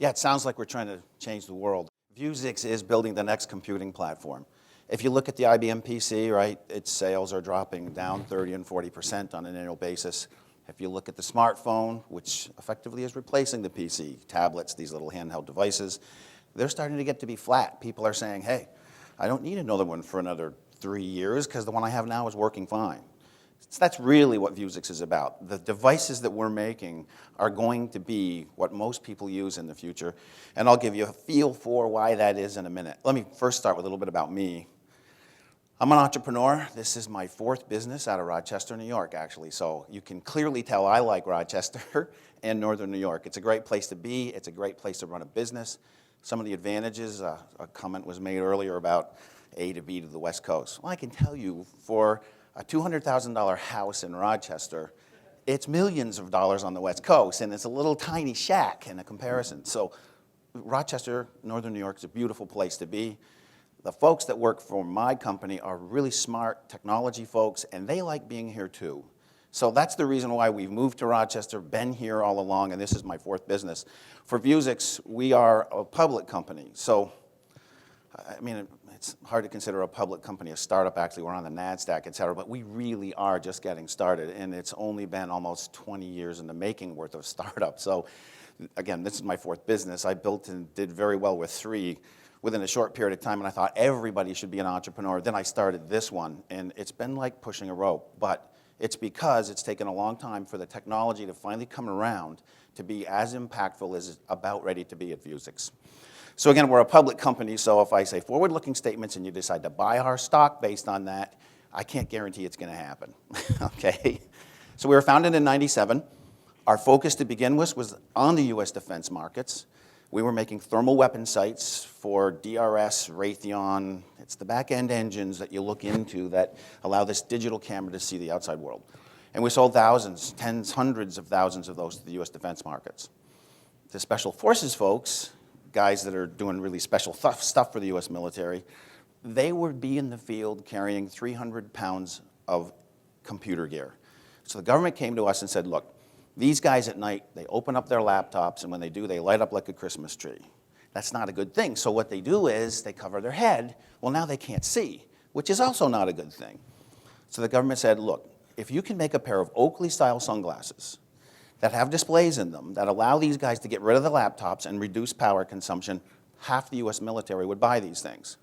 Yeah, it sounds like we're trying to change the world. Vuzix is building the next computing platform. If you look at the IBM PC, right, its sales are dropping down 30 and 40% on an annual basis. If you look at the smartphone, which effectively is replacing the PC, tablets, these little handheld devices, they're starting to get to be flat. People are saying, hey, I don't need another one for another 3 years because the one I have now is working fine. So that's really what Vuzix is about. The devices that we're making are going to be what most people use in the future, and I'll give you a feel for why that is in a minute. Let me first start with a little bit about me. I'm an entrepreneur. This is my 4th business out of Rochester, New York, actually, so you can clearly tell I like Rochester and Northern New York. It's a great place to be. It's a great place to run a business. Some of the advantages, a comment was made earlier about A to B to the West Coast. Well, I can tell you, for a $200,000 house in Rochester, it's millions of dollars on the West Coast, and it's a little tiny shack in a comparison. So Rochester, Northern New York is a beautiful place to be. The folks that work for my company are really smart technology folks, and they like being here too. So that's the reason why we've moved to Rochester, been here all along, and this is my 4th business. For Vuzix, we are a public company. So, I mean, it's hard to consider a public company a startup. Actually, we're on the NASDAQ, et cetera, but we really are just getting started, and it's only been almost 20 years in the making worth of startup. So, again, this is my 4th business. I built and did very well with 3 within a short period of time, and I thought everybody should be an entrepreneur. Then I started this one, and it's been like pushing a rope, but it's because it's taken a long time for the technology to finally come around to be as impactful as it's about ready to be at Vuzix. So again, we're a public company, so if I say forward-looking statements and you decide to buy our stock based on that, I can't guarantee it's going to happen, okay? So we were founded in '97. Our focus to begin with was on the U.S. defense markets. We were making thermal weapon sights for DRS, Raytheon. It's the back-end engines that you look into that allow this digital camera to see the outside world. And we sold thousands, tens, hundreds of thousands of those to the U.S. defense markets. The special forces folks, guys that are doing really special stuff for the U.S. military, they would be in the field carrying 300 pounds of computer gear. So the government came to us and said, look, these guys at night, they open up their laptops, and when they do, they light up like a Christmas tree. That's not a good thing. So what they do is they cover their head. Well, now they can't see, which is also not a good thing. So the government said, look, if you can make a pair of Oakley-style sunglasses that have displays in them that allow these guys to get rid of the laptops and reduce power consumption, half the U.S. military would buy these things.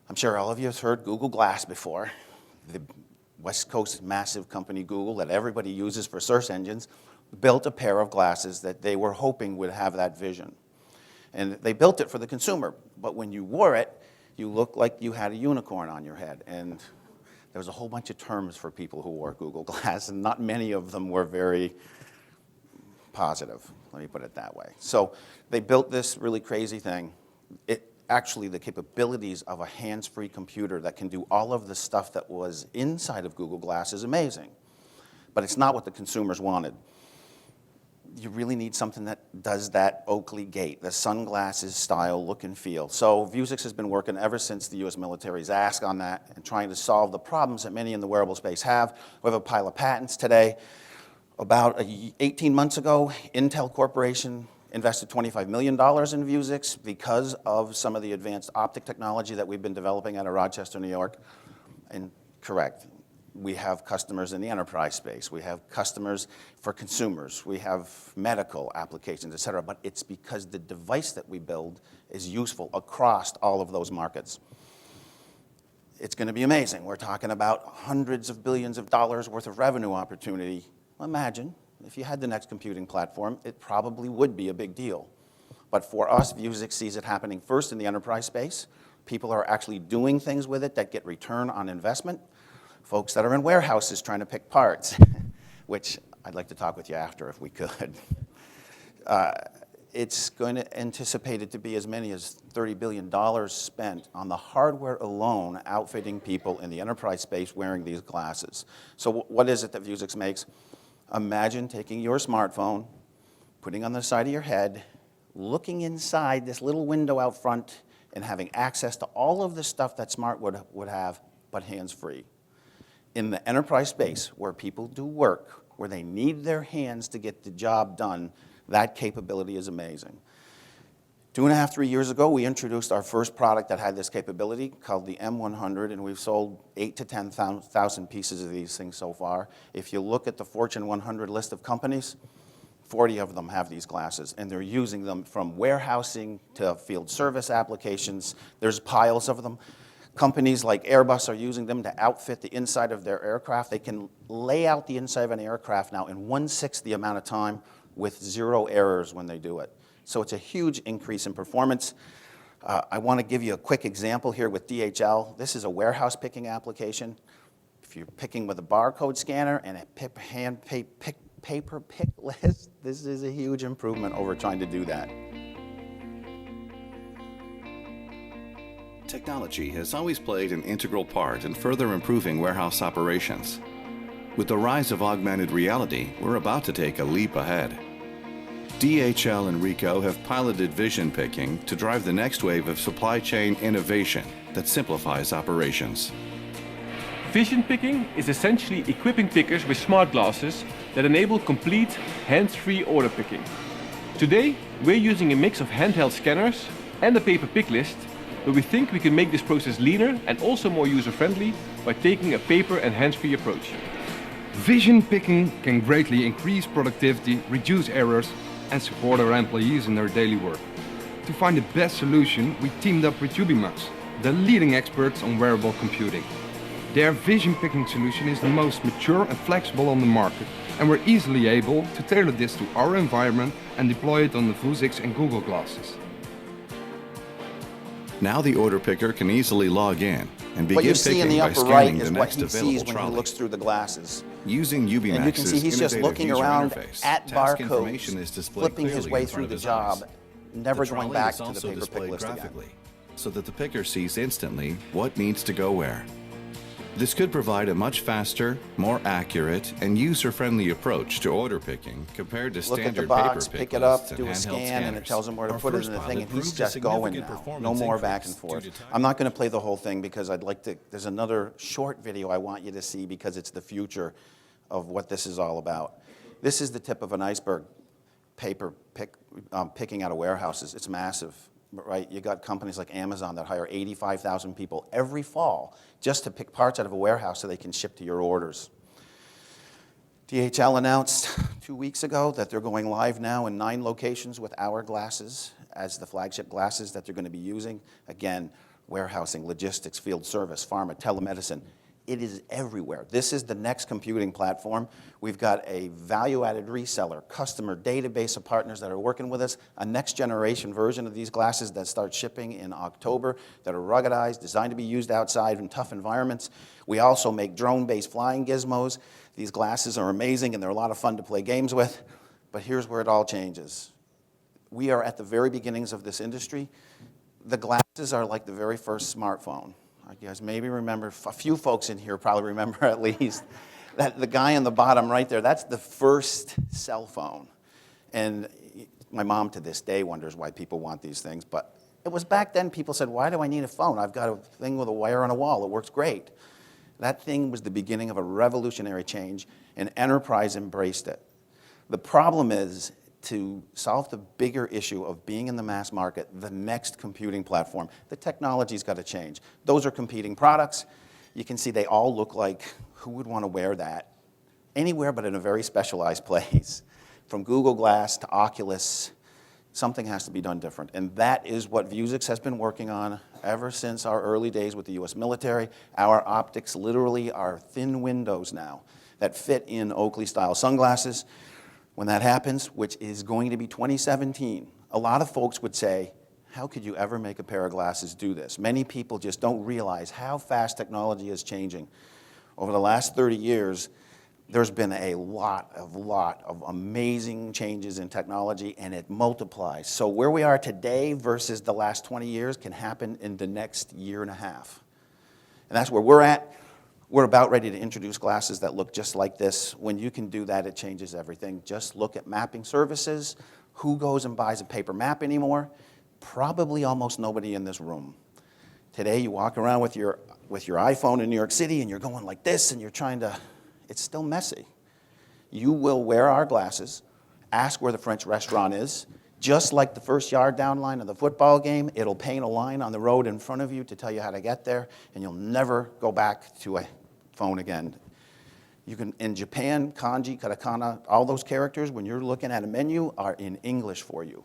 I'm sure all of you have heard Google Glass before. The West Coast massive company Google that everybody uses for search engines built a pair of glasses that they were hoping would have that vision. And they built it for the consumer, but when you wore it, you looked like you had a unicorn on your head. And there was a whole bunch of terms for people who wore Google Glass, and not many of them were very positive, let me put it that way. So they built this really crazy thing. Actually, the capabilities of a hands-free computer that can do all of the stuff that was inside of Google Glass is amazing. But it's not what the consumers wanted. You really need something that does that Oakley gait, the sunglasses style look and feel. So Vuzix has been working ever since the U.S. military's asked on that and trying to solve the problems that many in the wearable space have. We have a pile of patents today. About 18 months ago, Intel Corporation invested $25 million in Vuzix because of some of the advanced optic technology that we've been developing out of Rochester, New York. And correct, we have customers in the enterprise space. We have customers for consumers. We have medical applications, et cetera. But it's because the device that we build is useful across all of those markets. It's going to be amazing. We're talking about hundreds of billions of dollars worth of revenue opportunity. Imagine if you had the next computing platform, it probably would be a big deal. But for us, Vuzix sees it happening first in the enterprise space. People are actually doing things with it that get return on investment. Folks that are in warehouses trying to pick parts, which I'd like to talk with you after if we could. It's going to anticipate it to be as many as $30 billion spent on the hardware alone outfitting people in the enterprise space wearing these glasses. So what is it that Vuzix makes? Imagine taking your smartphone, putting it on the side of your head, looking inside this little window out front, and having access to all of the stuff that Smart would have, but hands-free. In the enterprise space, where people do work, where they need their hands to get the job done, that capability is amazing. 2.5, 3 years ago, we introduced our first product that had this capability called the M100, and we've sold 8,000 to 10,000 pieces of these things so far. If you look at the Fortune 100 list of companies, 40 of them have these glasses, and they're using them from warehousing to field service applications. There's piles of them. Companies like Airbus are using them to outfit the inside of their aircraft. They can lay out the inside of an aircraft now in 1/6 the amount of time with 0 errors when they do it. So it's a huge increase in performance. I want to give you a quick example here with DHL. This is a warehouse picking application. If you're picking with a barcode scanner and a paper pick list, this is a huge improvement over trying to do that. Technology has always played an integral part in further improving warehouse operations. With the rise of augmented reality, we're about to take a leap ahead. DHL and Ricoh have piloted vision picking to drive the next wave of supply chain innovation that simplifies operations. Vision picking is essentially equipping pickers with smart glasses that enable complete hands-free order picking. Today, we're using a mix of handheld scanners and a paper pick list, but we think we can make this process leaner and also more user-friendly by taking a paper and hands-free approach. Vision picking can greatly increase productivity, reduce errors, and support our employees in their daily work. To find the best solution, we teamed up with Ubimax, the leading experts on wearable computing. Their vision picking solution is the most mature and flexible on the market, and we're easily able to tailor this to our environment and deploy it on the Vuzix and Google glasses. Now the order picker can easily log in and What you begin see in picking the by upper right scanning is the what next he sees available when he trolley. looks through the glasses. Using And you can see Ubimax's he's just innovative looking user around interface, at task information barcodes, is displayed flipping his clearly way in front through of the his job, eyes. never The going trolley back is to the also paper pick displayed list again. graphically, so that the picker sees instantly what needs to go where. This could provide a much faster, more accurate, and user-friendly approach to order picking compared to Look at the standard box, paper pick pick it up, lists and do a handheld scan, and it scanners. tells him where to Our put it first in the thing, pilot and he's proved a just going significant now. No performance more back and increase due forth. to time. I'm not going to play the whole thing because I'd like to, there's another short video I want you to see because it's the future of what this is all about. This is the tip of an iceberg, paper picking out of warehouses. It's massive, right? You got companies like Amazon that hire 85,000 people every fall just to pick parts out of a warehouse so they can ship to your orders. DHL announced 2 weeks ago that they're going live now in 9 locations with our glasses as the flagship glasses that they're going to be using. Again, warehousing, logistics, field service, pharma, telemedicine. It is everywhere. This is the next computing platform. We've got a value-added reseller, customer database of partners that are working with us, a next-generation version of these glasses that start shipping in October that are ruggedized, designed to be used outside in tough environments. We also make drone-based flying gizmos. These glasses are amazing, and they're a lot of fun to play games with. But here's where it all changes. We are at the very beginnings of this industry. The glasses are like the very first smartphone. You guys maybe remember, a few folks in here probably remember at least, that the guy on the bottom right there, that's the first cell phone. And my mom to this day wonders why people want these things, but it was back then people said, why do I need a phone? I've got a thing with a wire on a wall, it works great. That thing was the beginning of a revolutionary change, and enterprise embraced it. The problem is, to solve the bigger issue of being in the mass market, the next computing platform, the technology's got to change. Those are competing products. You can see they all look like, who would want to wear that? Anywhere but in a very specialized place. From Google Glass to Oculus, something has to be done different. And that is what Vuzix has been working on ever since our early days with the US military. Our optics literally are thin windows now that fit in Oakley-style sunglasses. When that happens, which is going to be 2017, a lot of folks would say, how could you ever make a pair of glasses do this? Many people just don't realize how fast technology is changing. Over the last 30 years, there's been a lot of amazing changes in technology, and it multiplies. So where we are today versus the last 20 years can happen in the next year and a half. And that's where we're at. We're about ready to introduce glasses that look just like this. When you can do that, it changes everything. Just look at mapping services. Who goes and buys a paper map anymore? Probably almost nobody in this room. Today, you walk around with your iPhone in New York City, and you're going like this, and you're trying to, it's still messy. You will wear our glasses, ask where the French restaurant is, Just like the first yard down line of the football game, it'll paint a line on the road in front of you to tell you how to get there, and you'll never go back to a phone again. You can, in Japan, kanji, katakana, all those characters, when you're looking at a menu, are in English for you.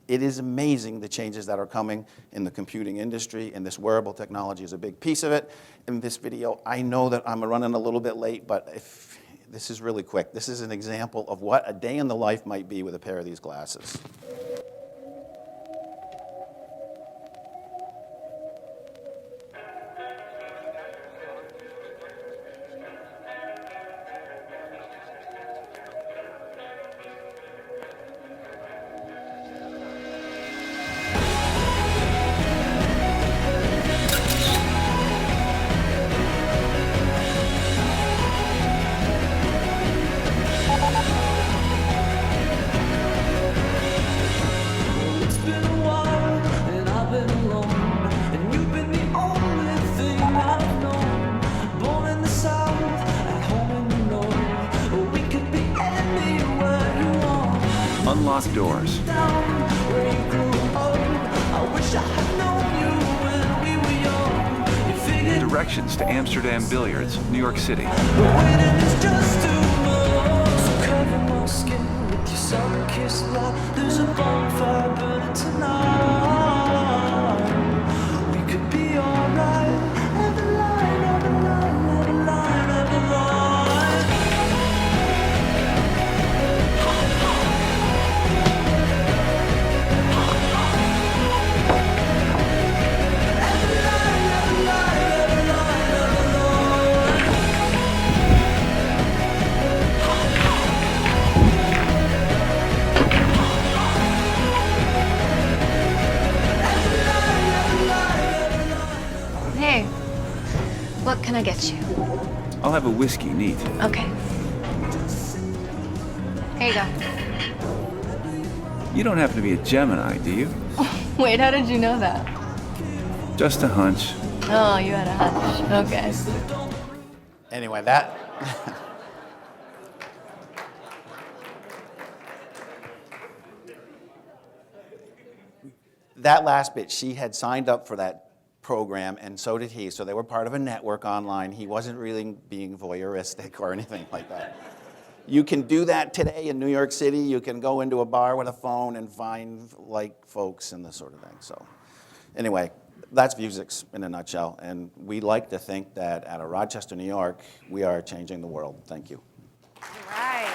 It is amazing the changes that are coming in the computing industry, and this wearable technology is a big piece of it. In this video, I know that I'm running a little bit late, but this is really quick. This is an example of what a day in the life might be with a pair of these glasses. Unlock doors. Directions to Amsterdam Billiards, New York City. There's a bonfire burning tonight. We could be alright. Every line, every line, every line, every line. Hey, what can I get you? I'll have a whiskey, neat. Okay. Here you go. You don't happen to be a Gemini, do you? Wait, how did you know that? Just a hunch. Oh, you had a hunch. Okay. Anyway, that that last bit, she had signed up for that program, and so did he. So they were part of a network online. He wasn't really being voyeuristic or anything like that. You can do that today in New York City. You can go into a bar with a phone and find like folks and this sort of thing. So anyway, that's Vuzix in a nutshell. And we like to think that out of Rochester, New York, we are changing the world. Thank you. All right.